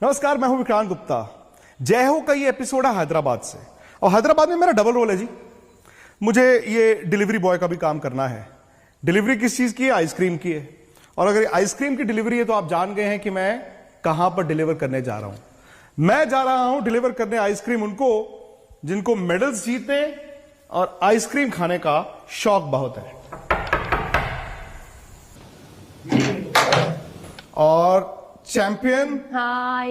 नमस्कार, मैं हूं विक्रांत गुप्ता। जय हो का ये एपिसोड है हैदराबाद से, और हैदराबाद में मेरा डबल रोल है जी। मुझे ये डिलीवरी बॉय का भी काम करना है। डिलीवरी किस चीज की है? आइसक्रीम की है। और अगर आइसक्रीम की डिलीवरी है तो आप जान गए हैं कि मैं कहां पर डिलीवर करने जा रहा हूं। मैं जा रहा हूं डिलीवर करने आइसक्रीम उनको जिनको मेडल्स जीतने और आइसक्रीम खाने का शौक बहुत है। और चैंपियन हाय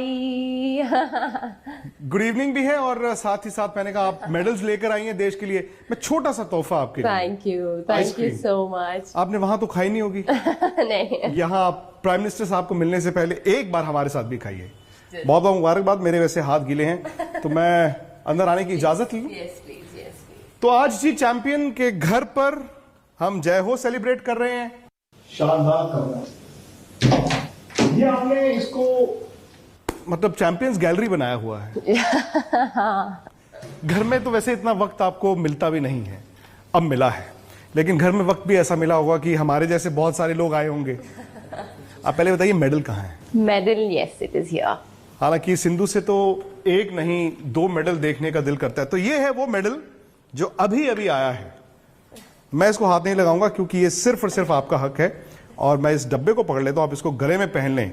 गुड इवनिंग भी है, और साथ ही साथ मैंने कहा आप मेडल्स लेकर आई हैं देश के लिए। मैं छोटा सा तोहफा आपके लिए। Thank you so much. आपने वहां तो खाई नहीं होगी। नहीं, यहाँ आप प्राइम मिनिस्टर साहब को मिलने से पहले एक बार हमारे साथ भी खाइए। बहुत बहुत मुबारकबाद। मेरे वैसे हाथ गीले हैं तो मैं अंदर आने की इजाजत लूं। yes, please. तो आज जी चैंपियन के घर पर हम जय हो सेलिब्रेट कर रहे हैं। शानदार कमरा। ये आपने इसको मतलब चैंपियंस गैलरी बनाया हुआ है। घर में तो वैसे इतना वक्त आपको मिलता भी नहीं है, अब मिला है, लेकिन घर में वक्त भी ऐसा मिला होगा कि हमारे जैसे बहुत सारे लोग आए होंगे। आप पहले बताइए मेडल कहाँ है? Medal, yes it is here. हालांकि सिंधु से तो एक नहीं 2 मेडल देखने का दिल करता है। तो ये है वो मेडल जो अभी अभी आया है। मैं इसको हाथ नहीं लगाऊंगा क्योंकि ये सिर्फ और सिर्फ आपका हक है, और मैं इस डब्बे को पकड़ लेता हूं, आप इसको गले में पहन लें।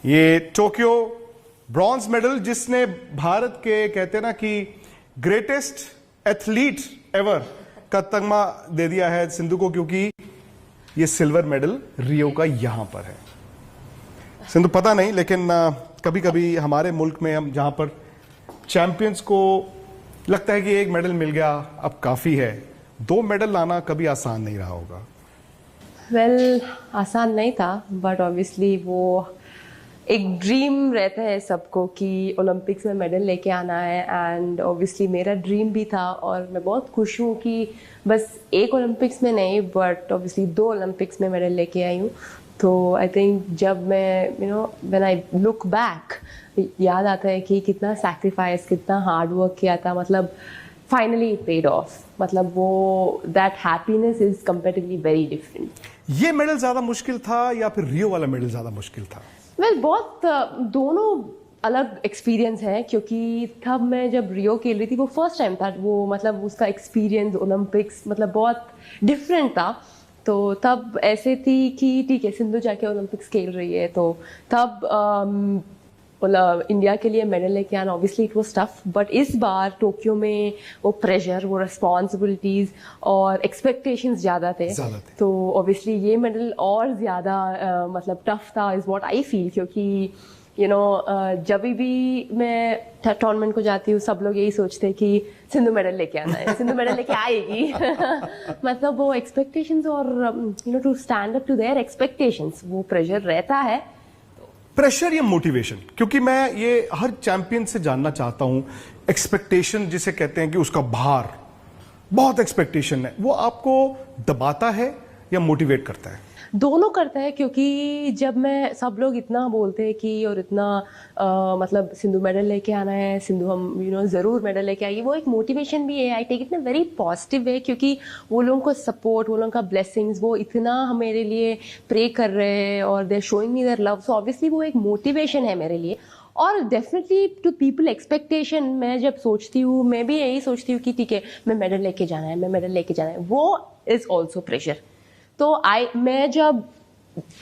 ये टोक्यो ब्रॉन्ज मेडल, जिसने भारत के कहते हैं ना कि ग्रेटेस्ट एथलीट एवर का तगमा दे दिया है सिंधु को, क्योंकि ये सिल्वर मेडल रियो का यहां पर है। सिंधु पता नहीं, लेकिन कभी कभी हमारे मुल्क में हम जहां पर चैंपियंस को लगता है कि एक मेडल मिल गया अब काफी है, 2 मेडल लाना कभी आसान नहीं रहा होगा। वेल, आसान नहीं था, बट ऑब्वियसली वो एक ड्रीम रहता है सबको कि ओलंपिक्स में मेडल लेके आना है। एंड ऑब्वियसली मेरा ड्रीम भी था, और मैं बहुत खुश हूँ कि बस एक ओलंपिक्स में नहीं बट ऑब्वियसली 2 ओलंपिक्स में मेडल लेके आई हूँ। तो आई थिंक जब मैं व्हेन आई लुक बैक, याद आता है कि कितना सैक्रिफाइस, कितना हार्ड वर्क किया था। मतलब फाइनली इट पेड ऑफ। मतलब वो that happiness is comparatively very different. ये मेडल ज्यादा मुश्किल था या फिर रियो वाला मेडल ज्यादा मुश्किल था? वेल, बहुत दोनों अलग एक्सपीरियंस है, क्योंकि तब मैं जब रियो खेल रही थी वो फर्स्ट टाइम था। वो मतलब उसका एक्सपीरियंस ओलंपिक्स मतलब बहुत डिफरेंट था। तो तब ऐसे थी कि ठीक है, सिंधु जाके ओलंपिक्स खेल रही है, तो तब इंडिया के लिए मेडल लेके आना obviously it was tough. But इस बार टोक्यो में वो प्रेशर, वो रिस्पॉन्सिबिलिटीज और एक्सपेक्टेशंस ज़्यादा थे। तो ऑब्वियसली ये मेडल और ज़्यादा मतलब टफ था, इज़ व्हाट आई फील। क्योंकि जब भी मैं टूर्नामेंट को जाती हूँ सब लोग यही सोचते हैं कि सिंधु मेडल लेके आना है, सिंधु मेडल लेके आएगी। मतलब वो एक्सपेक्टेशंस और to stand up to their expectations, वो प्रेशर रहता है। प्रेशर या मोटिवेशन? क्योंकि मैं ये हर चैंपियन से जानना चाहता हूं, एक्सपेक्टेशन जिसे कहते हैं कि उसका भार, बहुत एक्सपेक्टेशन है, वो आपको दबाता है या मोटिवेट करता है? दोनों करता है, क्योंकि जब मैं सब लोग इतना बोलते हैं कि और इतना मतलब सिंधु मेडल लेके आना है, सिंधु हम ज़रूर मेडल लेके आएगी, वो एक मोटिवेशन भी है। I take it in very positive way, क्योंकि वो लोगों को सपोर्ट, वो लोगों का ब्लेसिंग्स, वो इतना मेरे लिए प्रे कर रहे हैं और they are showing me their love. So obviously वो एक मोटिवेशन है मेरे लिए। और डेफिनेटली टू पीपल एक्सपेक्टेशन, मैं जब सोचती हूँ, मैं भी यही सोचती हूँ कि ठीक है मैं मेडल लेके जाना है, मैं मेडल लेके जाना है, वो इज़ ऑल्सो प्रेशर। तो मैं जब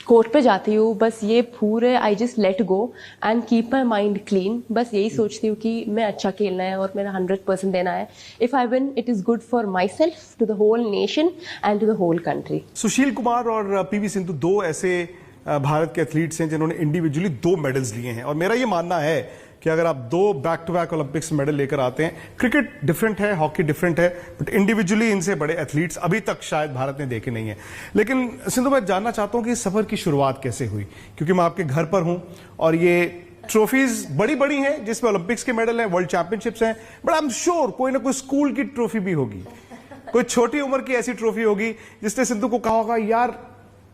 कोर्ट पे जाती हूँ बस ये पूरे I just let go and keep my mind clean. बस यही सोचती हूँ कि मैं अच्छा खेलना है और मेरा 100% देना है। If I win it is good for myself, to the whole nation and to the whole country. Sushil Kumar और पीवी सिंधु 2 ऐसे भारत के एथलीट्स हैं जिन्होंने इंडिविजुअली 2 मेडल्स लिए हैं, और मेरा ये मानना है कि अगर आप 2 back to back Olympics medal लेकर आते हैं, क्रिकेट डिफरेंट है, हॉकी डिफरेंट है, बट इंडिविजुअली इनसे बड़े एथलीट्स अभी तक शायद भारत ने देखे नहीं है। लेकिन सिंधु, मैं जानना चाहता हूं कि इस सफर की शुरुआत कैसे हुई, क्योंकि मैं आपके घर पर हूं और ये ट्रॉफीज बड़ी बड़ी हैं जिसमें ओलंपिक्स के मेडल हैं, वर्ल्ड चैंपियनशिप्स हैं, बट आई एम श्योर कोई ना कोई स्कूल की ट्रॉफी भी होगी, कोई छोटी उम्र की ऐसी ट्रॉफी होगी जिसने सिंधु को कहा होगा यार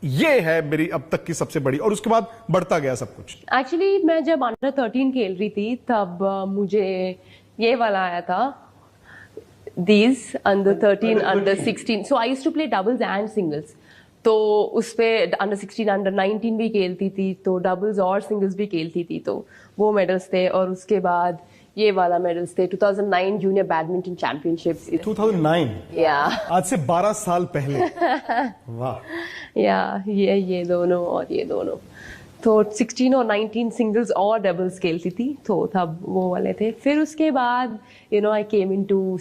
ये है मेरी अब तक की सबसे बड़ी, और उसके बाद बढ़ता गया सब कुछ। एक्चुअली मैं जब अंडर 13 खेल रही थी तब मुझे ये वाला आया था, these under 13, under 16. So I used to play doubles and singles. तो उस पे अंडर 16 अंडर 19 भी खेलती थी, तो डबल्स और सिंगल्स भी खेलती थी, तो वो मेडल्स थे। और उसके बाद ये वाला मेडल्स थे 2009 जूनियर बैडमिंटन चैंपियनशिप्स। 2009, या आज से 12 साल पहले। वाह। या ये दोनों और ये दोनों, तो 16 और 19 सिंगल्स और डबल्स खेलती थी, तो तब वो वाले थे। फिर उसके बाद आई केम इनटू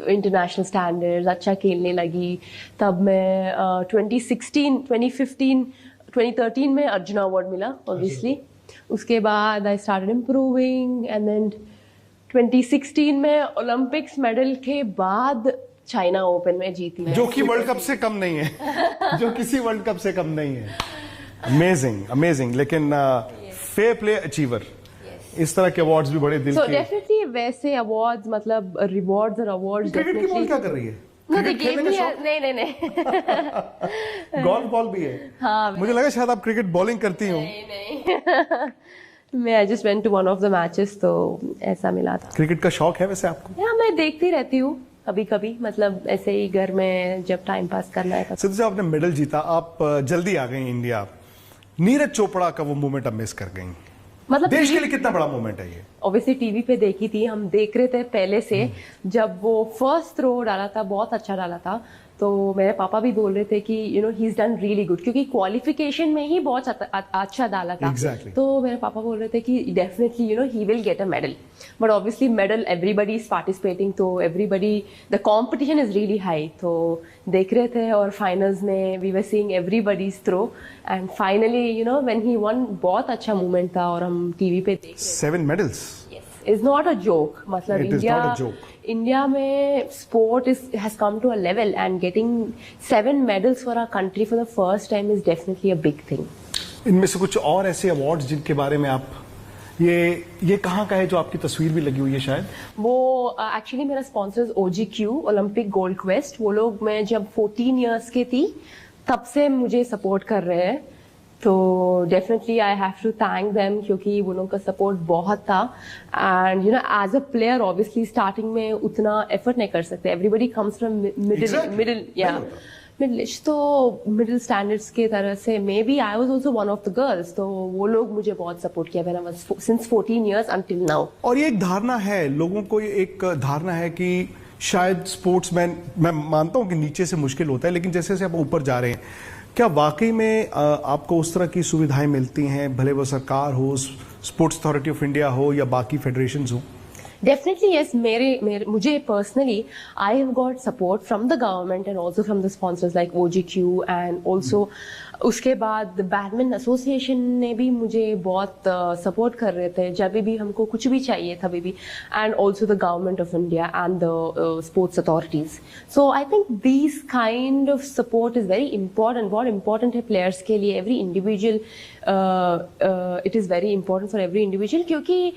इंटरनेशनल स्टैंडर्ड्स, अच्छा खेलने लगी। तब मैं 2016, 2015, 2013 में अर्जुन अवार्ड मिला ऑब्वियसली। उसके बाद I started improving and then 2016 में ओलंपिक्स मेडल के बाद चाइना ओपन में जीती, जो कि वर्ल्ड कप से कम नहीं है। जो किसी वर्ल्ड कप से कम नहीं है। Amazing amazing. लेकिन फेयर प्ले अचीवर, इस तरह के अवार्ड्स भी बड़े दिल So के। definitely वैसे अवार्ड्स, मतलब रिवॉर्ड्स और अवार्ड्स क्रिकेट की बॉल क्या कर रही है? No, they क्रिकेट gave खेलने me का शौक? नहीं गोल्फ बॉल भी है। हाँ, मुझे लगा शायद आप क्रिकेट बॉलिंग करती हो। नहीं मैं I just went to one of the matches, तो ऐसा मिला था। क्रिकेट का शौक है वैसे आपको? या मैं देखती रहती हूँ कभी कभी, मतलब ऐसे ही घर में जब टाइम पास करना है तब। सिद्धू जी, आपने मेडल जीता, आप जल्दी आ गई इंडिया। नीरज चोपड़ा का वो मोमेंट अब मिस कर गई। मतलब देश के लिए कितना बड़ा मोमेंट है ये? ऑब्वियसली टीवी पे देखी थी, हम देख रहे थे पहले से। जब वो फर्स्ट थ्रो डाला था, बहुत अच्छा डाला था, तो मेरे पापा भी बोल रहे थे कि he is done really good, क्योंकि क्वालिफिकेशन में ही बहुत अच्छा डाला था। Exactly. तो मेरे पापा बोल रहे थे कि definitely he will get a medal, but obviously medal everybody is participating, तो everybody the competition is really high. तो देख रहे थे और फाइनल्स में we were seeing everybody's throw and finally when he won, बहुत अच्छा मूवमेंट था और हम टीवी पे देख 7 medals is not a joke. मतलब It is not a joke. India में sport has come to a level and getting 7 medals for our country for the first time is definitely a big thing. इनमें से कुछ और ऐसे awards जिनके बारे में आप, ये कहाँ का है जो आपकी तस्वीर भी लगी हुई है शायद? वो एक्चुअली मेरा sponsors OGQ Olympic gold quest, वो लोग मैं जब 14 इयर्स की थी तब से मुझे सपोर्ट कर रहे हैं, तो definitely I have to thank them, क्योंकि वो लोगों का सपोर्ट बहुत था। And as a player obviously starting में उतना एफर्ट नहीं कर सकते, everybody comes from middle east, तो मिडिल स्टैंडर्ड्स के तरह से maybe I was also one of the girls, तो वो लोग मुझे बहुत सपोर्ट किया when I was since 14 years until now. और ये एक धारणा है लोगों को, ये एक धारणा है कि शायद स्पोर्ट्समैन, मैं मानता हूं कि नीचे से मुश्किल होता है, लेकिन जैसे जैसे आप ऊपर जा रहे हैं, क्या वाकई में आपको उस तरह की सुविधाएं मिलती हैं, भले वो सरकार हो, स्पोर्ट्स अथॉरिटी ऑफ इंडिया हो या बाकी फेडरेशंस हो? Definitely yes, मुझे personally I have got support from the government and also from the sponsors like OGQ and also उसके बाद बैडमिंटन एसोसिएशन ने भी मुझे बहुत सपोर्ट कर रहे थे जब भी हमको कुछ भी चाहिए था भी, and also the government of India and the sports authorities. So I think this kind of support is very important, बहुत इंपॉर्टेंट है प्लेयर्स के लिए, every individual, it is very important for every individual, क्योंकि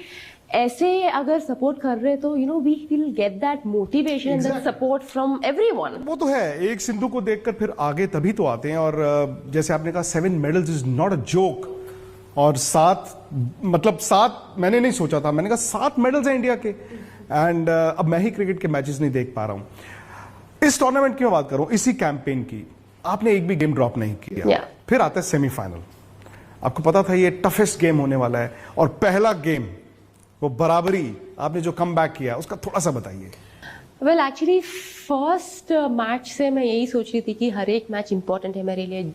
ऐसे अगर support कर रहे तो we will get that motivation and that support from everyone. वो तो है, एक सिंधु को देखकर फिर आगे तभी तो आते हैं। और जैसे आपने कहा 7 medals is not a joke, और 7 मैंने नहीं सोचा था, मैंने कहा 7 मेडल्स हैं इंडिया के। एंड अब मैं ही क्रिकेट के मैचेस नहीं देख पा रहा हूं। इस टूर्नामेंट की मैं बात करूं, इसी कैंपेन की, आपने एक भी गेम ड्रॉप नहीं किया। फिर आता है सेमीफाइनल, आपको पता था ये टफेस्ट गेम होने वाला है, और पहला गेम वो बराबरी, आपने जो कम बैक किया उसका थोड़ा सा बताइए। वेल एक्चुअली फर्स्ट मैच से मैं यही सोच रही थी कि हर एक मैच इंपॉर्टेंट है मेरे लिए,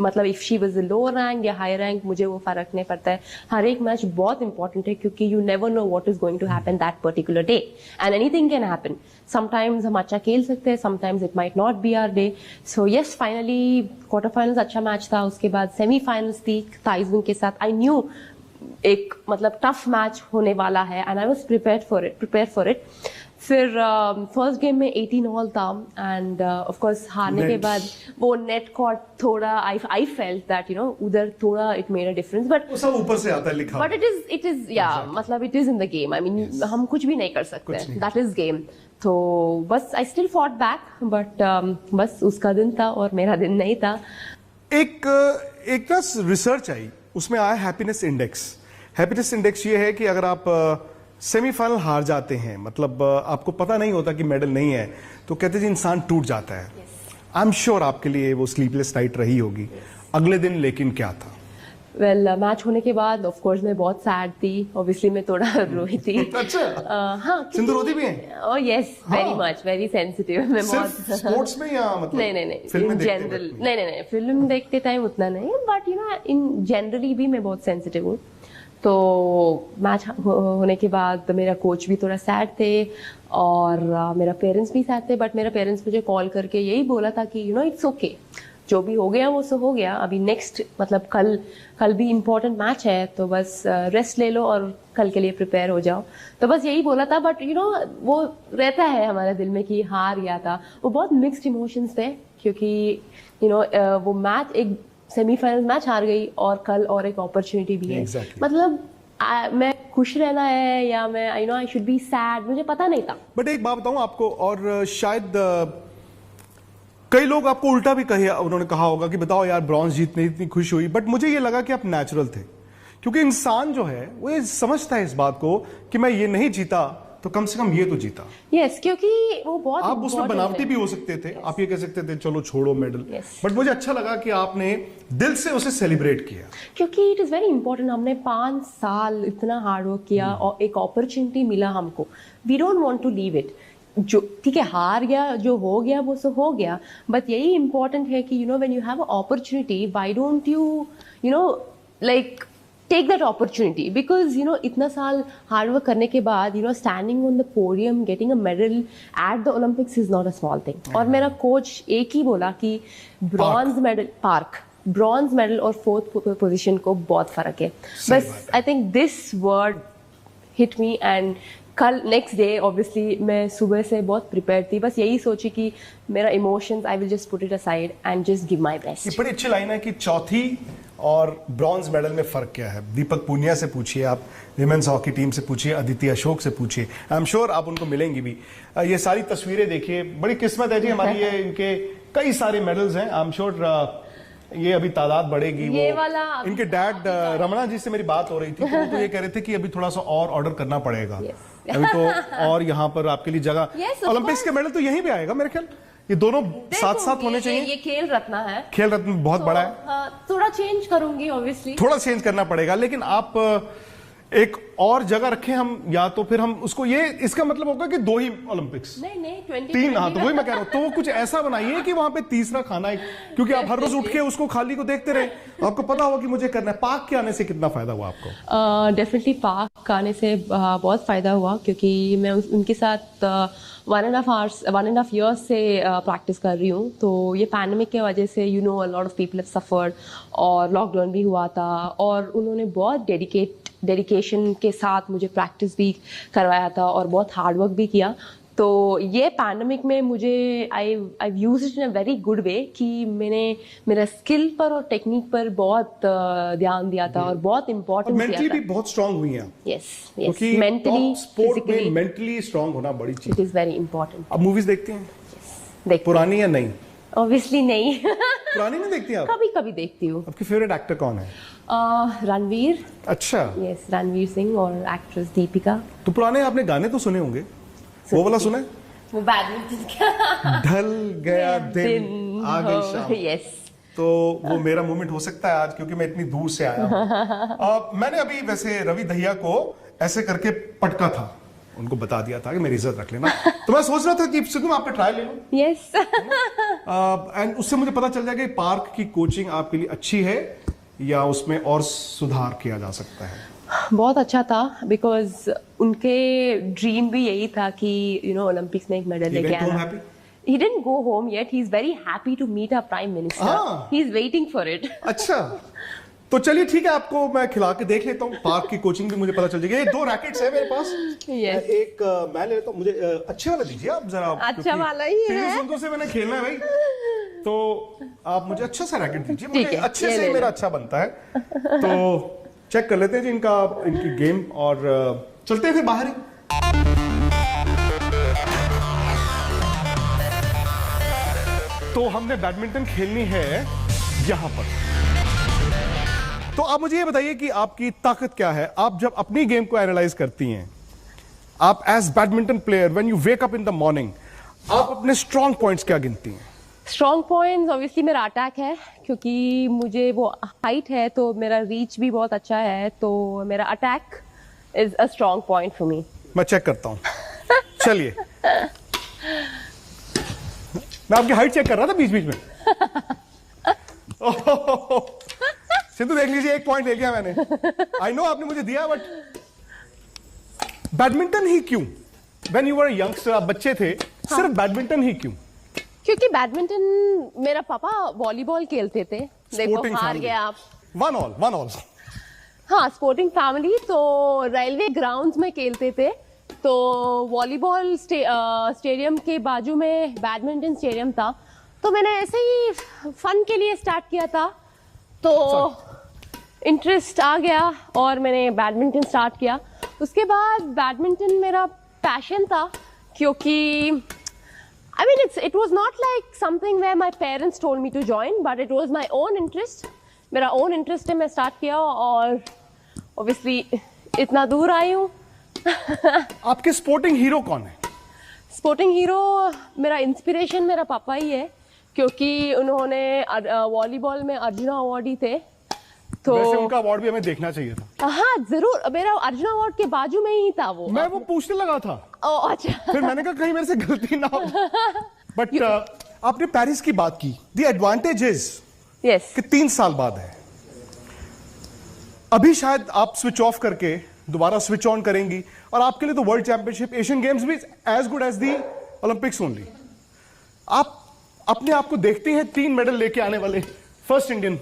मतलब if she was low rank या हाई रैंक मुझे वो फर्क नहीं पड़ता है, हर एक मैच बहुत इंपॉर्टेंट है, क्योंकि you never know what is going to happen that particular day and anything can happen. Sometimes हम अच्छा खेल सकते हैं, sometimes it might not be our day. So yes, finally quarter finals अच्छा मैच था, उसके बाद सेमीफाइनल्स थी ताइजुन के साथ। आई न्यू एक मतलब टफ मैच होने वाला है and I was prepare for it. फिर फर्स्ट गेम में 18 ऑल था एंड ऑफ कोर्स हारने के बाद वो नेट कॉर्ड थोड़ा आई फेल्ट दैट उधर थोड़ा it made a difference, but वो सब ऊपर से आता है लिखा, बट इट इज या मतलब it is in the game. I mean हम कुछ भी नहीं कर सकते, दैट इज गेम। तो बस I still fought back, but बस उसका दिन था और मेरा दिन नहीं था। एक ना रिसर्च आई, उसमें आया हैप्पीनेस इंडेक्स। हैप्पीनेस इंडेक्स ये है कि अगर आप सेमीफाइनल हार जाते हैं, मतलब आपको पता नहीं होता कि मेडल नहीं है, तो कहते हैं इंसान टूट जाता है। आई एम श्योर आपके लिए वो स्लीपलेस नाइट रही होगी। अगले दिन लेकिन क्या था? वेल मैच होने के बाद ऑफ कोर्स मैं बहुत सैड थी, ऑब्वियसली मैं थोड़ा रोई थी। अच्छा, हाँ, सिंधु रोती भी हैं? Oh yes, very much, very sensitive. मैं सिर्फ बहुत स्पोर्ट्स में या मतलब नहीं फिल्म इन देखते जनरल वक्त? नहीं फिल्म देखते टाइम उतना नहीं, but you know in generally भी मैं बहुत सेंसिटिव हूँ। तो मैच होने के बाद मेरा कोच भी थोड़ा सैड थे और मेरा पेरेंट्स भी सैड थे, बट मेरा पेरेंट्स मुझे कॉल करके यही बोला था कि यू नो इट्स ओके, जो भी हो गया वो सो हो गया, अभी नेक्स्ट मतलब कल भी इम्पोर्टेंट मैच है, तो बस रेस्ट ले लो और कल के लिए प्रिपेयर हो जाओ। तो बस यही बोला था, बट यू नो वो रहता है हमारे दिल में कि हार गया था। वो बहुत मिक्स्ड इमोशंस थे, क्योंकि यू नो वो मैच एक सेमीफाइनल मैच हार गई और कल और एक अपॉर्चुनिटी भी है। Exactly. मतलब मैं खुश रहना है या मैं you know I should be sad, मुझे पता नहीं था। बट एक बात बताऊं आपको, और शायद कई लोग आपको उल्टा भी उन्होंने कहा होगा कि बताओ यार ब्रॉन्ज जीतने इतनी खुश हुई, बट मुझे ये लगा कि आप नेचुरल थे, क्योंकि इंसान जो है वो ये समझता है इस बात को कि मैं ये नहीं जीता तो कम से कम ये तो जीता। यस, क्योंकि वो बहुत आप उसमें important बनावटी है। भी हो सकते थे, आप ये कह सकते थे चलो छोड़ो मेडल, Yes. बट मुझे अच्छा लगा कि आपने दिल से उसे सेलिब्रेट किया। क्योंकि इट इज़ वेरी इंपॉर्टेंट। हमने 5 साल इतना हार्ड वर्क किया और एक अपॉर्चुनिटी मिला हमको, we don't want to leave it. जो ठीक है हार गया, जो हो गया वो सो हो गया, बट यही इंपॉर्टेंट है कि you know when you have a opportunity, why don't you know like take that opportunity, because you know इतना साल हार्ड वर्क करने के बाद you know standing on the podium getting a medal at the Olympics is not a small thing. और मेरा coach एक ही बोला कि ब्रॉन्ज मेडल ब्रॉन्ज मेडल और 4th पोजीशन को बहुत फर्क है। बस आई think this word hit me, and कल नेक्स्ट डे ऑब्वियसली मैं सुबह से बहुत प्रिपेयर थी, बस यही सोची कि मेरा emotions I will just put it aside and just give my ये बेस्ट। बड़ी अच्छी लाइन है कि चौथी और ब्रॉन्ज मेडल में फर्क क्या है। दीपक पूनिया से पूछिए, आप विमेंस हॉकी टीम से पूछिए, अदिति अशोक से पूछिए, आई एम श्योर आप उनको मिलेंगी भी। ये सारी तस्वीरें देखिए, बड़ी किस्मत है जी हमारी, ये इनके कई सारे मेडल्स हैं। आई एम श्योर ये अभी तादाद बढ़ेगी। ये वो वाला इनके डैड रमणा जी से मेरी बात हो रही थी, तो वो तो ये कह रहे थे कि अभी थोड़ा सा और ऑर्डर करना पड़ेगा। Yes. अभी तो और यहाँ पर आपके लिए जगह, Yes, of ओलंपिक्स के मेडल तो यहीं भी आएगा मेरे ख्याल, ये दोनों साथ साथ होने चाहिए। ये खेल रत्न है, खेल रत्न बहुत बड़ा है, हाँ, थोड़ा चेंज करूंगी ऑब्वियसली। थोड़ा चेंज करना पड़ेगा, लेकिन आप एक और जगह रखें हम, या तो फिर हम उसको, ये इसका मतलब होगा कि 2 ही ओलंपिक्स, नहीं 3। हाँ, तो वही मैं कह रहा हूं, तो वो कुछ ऐसा बनाइए कि वहां पे तीसरा खाना है, क्योंकि आप हर रोज उठ के उसको खाली को देखते रहे, आपको पता होगा कि मुझे करना है। पाक के आने से कितना फायदा हुआ आपको? डेफिनेटली पाक आने से बहुत फ़ायदा हुआ, क्योंकि मैं उनके साथ 1.5 years से प्रैक्टिस कर रही हूँ। तो ये पैंडेमिक के वजह से you know a lot of people have suffered, और लॉकडाउन भी हुआ था, और उन्होंने बहुत डेडिकेशन के साथ मुझे प्रैक्टिस भी करवाया था और बहुत हार्ड वर्क भी किया। तो ये पैंडेमिक में मुझे I use it in a very good way, कि मैंने मेरा स्किल पर और टेक्निक पर बहुत ध्यान दिया था और बहुत इंपॉर्टेंट दिया मेंटली था। भी बहुत स्ट्रांग हुई हैं। यस, क्योंकि मेंटली स्पोर्ट में मेंटली स्ट्रांग होना बड़ी चीज। It is very important. अब मूवीज देखती हैं? देखती पुरानी या नहीं? ऑब्वियसली नहीं। पुरानी नहीं देखती आप? कभी कभी देखती हूँ। आपकी फेवरेट एक्टर कौन है? रणवीर, अच्छा, यस रणवीर सिंह, और एक्ट्रेस दीपिका। तो पुराने आपने गाने तो सुने होंगे, वो वाला सुने? वो बैडमिंटन का ढल गया दिन आ गई शाम, यस। तो वो मेरा मोमेंट हो सकता है आज, क्योंकि मैं इतनी दूर से आया हूं। मैंने अभी वैसे रवि दहिया को ऐसे करके पटका था, उनको बता दिया था कि मेरी इज्जत रख लेना। तो मैं सोच रहा था कि सिद्धू आप पे ट्रायल ले लो, यस। एंड उससे मुझे पता चल जाएगा कि पार्क की कोचिंग आपके लिए अच्छी है या उसमें और सुधार किया जा सकता है। बहुत अच्छा था, बिकॉज उनके ड्रीम भी यही था कि यू नो ओलंपिक्स में एक मेडल लेके आना। He didn't go home yet. He's very happy to meet our prime minister. He's waiting for it. अच्छा, तो चलिए ठीक है, आपको मैं खिला के देख लेता हूँ। पार्क की कोचिंग भी मुझे पता चल जाएगी। ये 2 रैकेट्स है मेरे पास। Yes. एक मैं ले लेता हूँ, मुझे अच्छे वाला दीजिए आप जरा। अच्छा वाला ही है। पीवी सिंधु से मैंने खेलना है भाई, तो आप मुझे अच्छा सा रैकेट दीजिए, मुझे है, अच्छे से मेरा अच्छा बनता है। तो चेक कर लेते हैं जी इनकी गेम, और चलते हैं फिर बाहर ही। तो हमने बैडमिंटन खेलनी है यहां पर। तो आप मुझे ये बताइए कि आपकी ताकत क्या है? आप जब अपनी गेम को एनालाइज करती हैं, आप as badminton player when you wake up in the morning, आप अपने स्ट्रॉन्ग पॉइंट्स क्या गिनती हैं? स्ट्रॉन्ग पॉइंट्स ऑब्वियसली मेरा अटैक है, क्योंकि मुझे वो हाइट है तो मेरा रीच भी बहुत अच्छा है, तो मेरा attack is a strong point for me. मैं चेक करता हूँ। चलिए, मैं आपकी हाइट चेक कर रहा था बीच बीच में। सिंधु देख लीजिए, 1 पॉइंट ले लिया मैंने। आई नो आपने मुझे दिया, बट बैडमिंटन ही क्यों? व्हेन यू वर यंगस्टर, आप बच्चे थे, सिर्फ बैडमिंटन ही क्यों? क्योंकि बैडमिंटन मेरा पापा वॉलीबॉल खेलते थे। देखो Sporting हार family. गए आप। 1 ऑल। हाँ, स्पोर्टिंग फैमिली, तो रेलवे ग्राउंड्स में खेलते थे। तो वॉलीबॉल स्टेडियम के बाजू में बैडमिंटन स्टेडियम था, तो मैंने ऐसे ही फन के लिए स्टार्ट किया था, तो इंटरेस्ट आ गया और मैंने बैडमिंटन स्टार्ट किया। उसके बाद बैडमिंटन मेरा पैशन था, क्योंकि I mean, it was not like something where my parents told me to join, but it was my own interest. मेरा own interest है, मैं start किया और obviously इतना दूर आई हूँ। आपके स्पोर्टिंग हीरो कौन है? स्पोर्टिंग हीरो मेरा इंस्पिरेशन मेरा पापा ही है, क्योंकि उन्होंने वॉलीबॉल में अर्जुन अवार्ड ही थे। तो वैसे उनका अवार्ड भी हमें देखना चाहिए था। हाँ जरूर, मेरा अर्जुन अवार्ड के बाजू में ही था वो। मैं वो पूछने लगा था। ओह अच्छा। फिर मैंने कहा कहीं मेरे से गलती ना हो। बट आपने पेरिस की बात की। द एडवांटेज इज यस कि 3 साल बाद है। अभी शायद आप स्विच ऑफ करके दोबारा स्विच ऑन करेंगी और आपके लिए तो वर्ल्ड चैंपियनशिप, एशियन गेम्स भी as good as the Olympics only. आप अपने आप को देखते हैं 3 मेडल लेके आने वाले first Indian?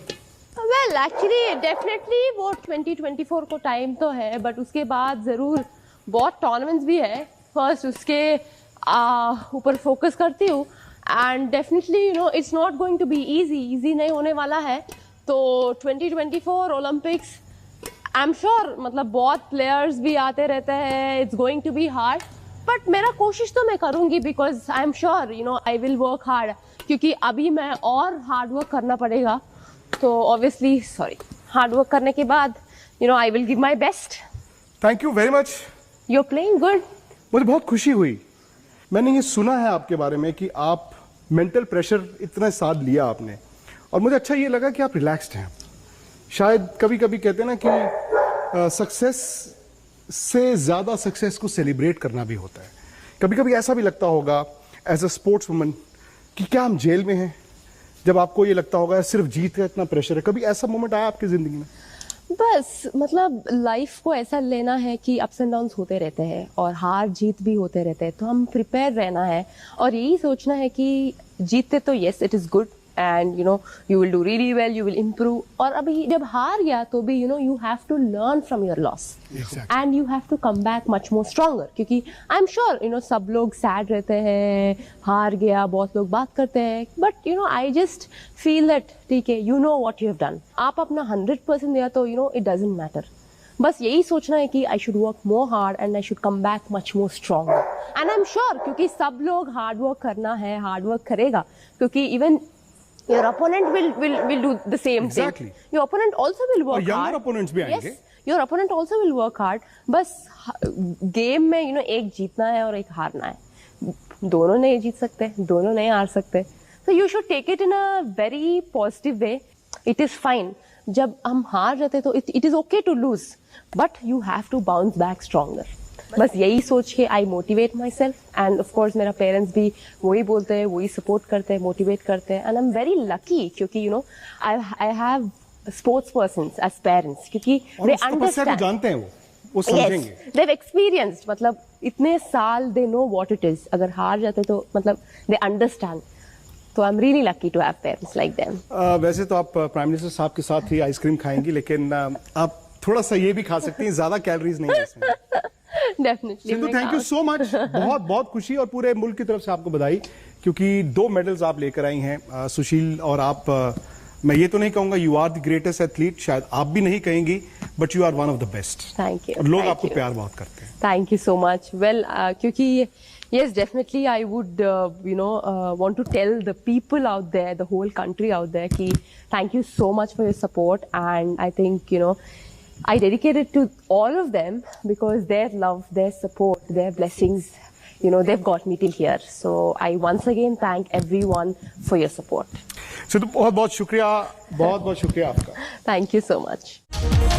Well actually definitely वो 2024 को टाइम तो है, बट उसके बाद ज़रूर बहुत टूर्नामेंट्स भी है। फर्स्ट उसके ऊपर फोकस करती हूँ, and definitely you know it's not going to be easy नहीं होने वाला है। तो 2024 ओलंपिक्स आई एम श्योर, मतलब बहुत प्लेयर्स भी आते रहते हैं, it's going to be hard, but मेरा कोशिश तो मैं करूँगी, because I am sure you know I will work hard, क्योंकि अभी मैं और हार्ड वर्क करना पड़ेगा। तो ऑब्वियसली हार्ड वर्क करने के बाद you know I will give my best. Thank you very much. You are playing good. मुझे बहुत खुशी हुई। मैंने ये सुना है आपके बारे में कि आप मेंटल प्रेशर इतना साथ लिया आपने, और मुझे अच्छा ये लगा कि आप रिलैक्स्ड हैं। शायद कभी कभी कहते हैं ना कि सक्सेस से ज्यादा सक्सेस को सेलिब्रेट करना भी होता है। कभी कभी ऐसा भी लगता होगा एज अ स्पोर्ट्स वुमन कि क्या हम जेल में हैं, जब आपको ये लगता होगा सिर्फ जीत का इतना प्रेशर है। कभी ऐसा मोमेंट आया आपकी जिंदगी में? बस मतलब लाइफ को ऐसा लेना है कि अप्स एंड डाउन्स होते रहते हैं और हार जीत भी होते रहते हैं, तो हम प्रिपेयर रहना है और यही सोचना है कि जीतते तो yes it is good and you know you will do really well, you will improve. और अभी जब हार गया तो भी you know you have to learn from your loss and you have to come back much more stronger, क्योंकि I am sure you know सब लोग सैड रहते हैं, हार गया, बहुत लोग बात करते हैं, but you know I just feel that ठीक है, you know what you have done. आप अपना 100% दिया तो you know it doesn't matter. बस यही सोचना है कि I should work more hard and I should come back much more stronger, and I am sure क्योंकि सब लोग हार्ड वर्क करना है, हार्ड वर्क करेगा, क्योंकि even your opponent will do the same Exactly. thing. Your opponent also will work और younger hard. opponents भी आएंगे. Yes, your opponent also will work hard. बस गेम में you know एक जीतना है और एक हारना है, दोनों नहीं जीत सकते, दोनों नहीं हार सकते। So you should take it in a very positive way. It is fine. जब हम हार जाते तो it is okay to lose, but you have to bounce back stronger. बस यही सोच के I motivate my self, end of course मेरा पेरेंट्स भी वही बोलते हैं, वही सपोर्ट करते हैं, मोटिवेट करते हैं, and I am very lucky क्योंकि you know I have sports persons as parents, क्योंकि दे अंडरस्टैंड, जानते हैं वो समझेंगे, दे हैव एक्सपीरियंस्ड, मतलब इतने साल they know what it is. अगर हार जाते तो मतलब दे अंडरस्टैंड, तो I am really lucky to have parents like them. वैसे तो आप प्राइम मिनिस्टर साहब के साथ ही आइसक्रीम खाएंगी, लेकिन आप थोड़ा सा ये भी खा सकती हैं, ज्यादा कैलोरीज नहीं है इसमें। Definitely. Sindhu thank you so much. बहुत बहुत खुशी और पूरे मुल्क की तरफ से आपको बधाई, क्योंकि 2 मेडल्स आप लेकर आई हैं सुशील, और आप मैं ये तो नहीं कहूंगा you are the greatest athlete, शायद आप भी नहीं कहेंगी, but you are one of the best. Thank you. और लोग आपको प्यार बहुत करते हैं। Thank you so much. Well क्योंकि yes definitely I would you know want to tell the people out there, the whole country out there ki thank you so much for your support, and I think you know I dedicate it to all of them because their love, their support, their blessings they've got me till here. So I once again thank everyone for your support. Sidhu बहुत बहुत शुक्रिया आपका. Thank you so much.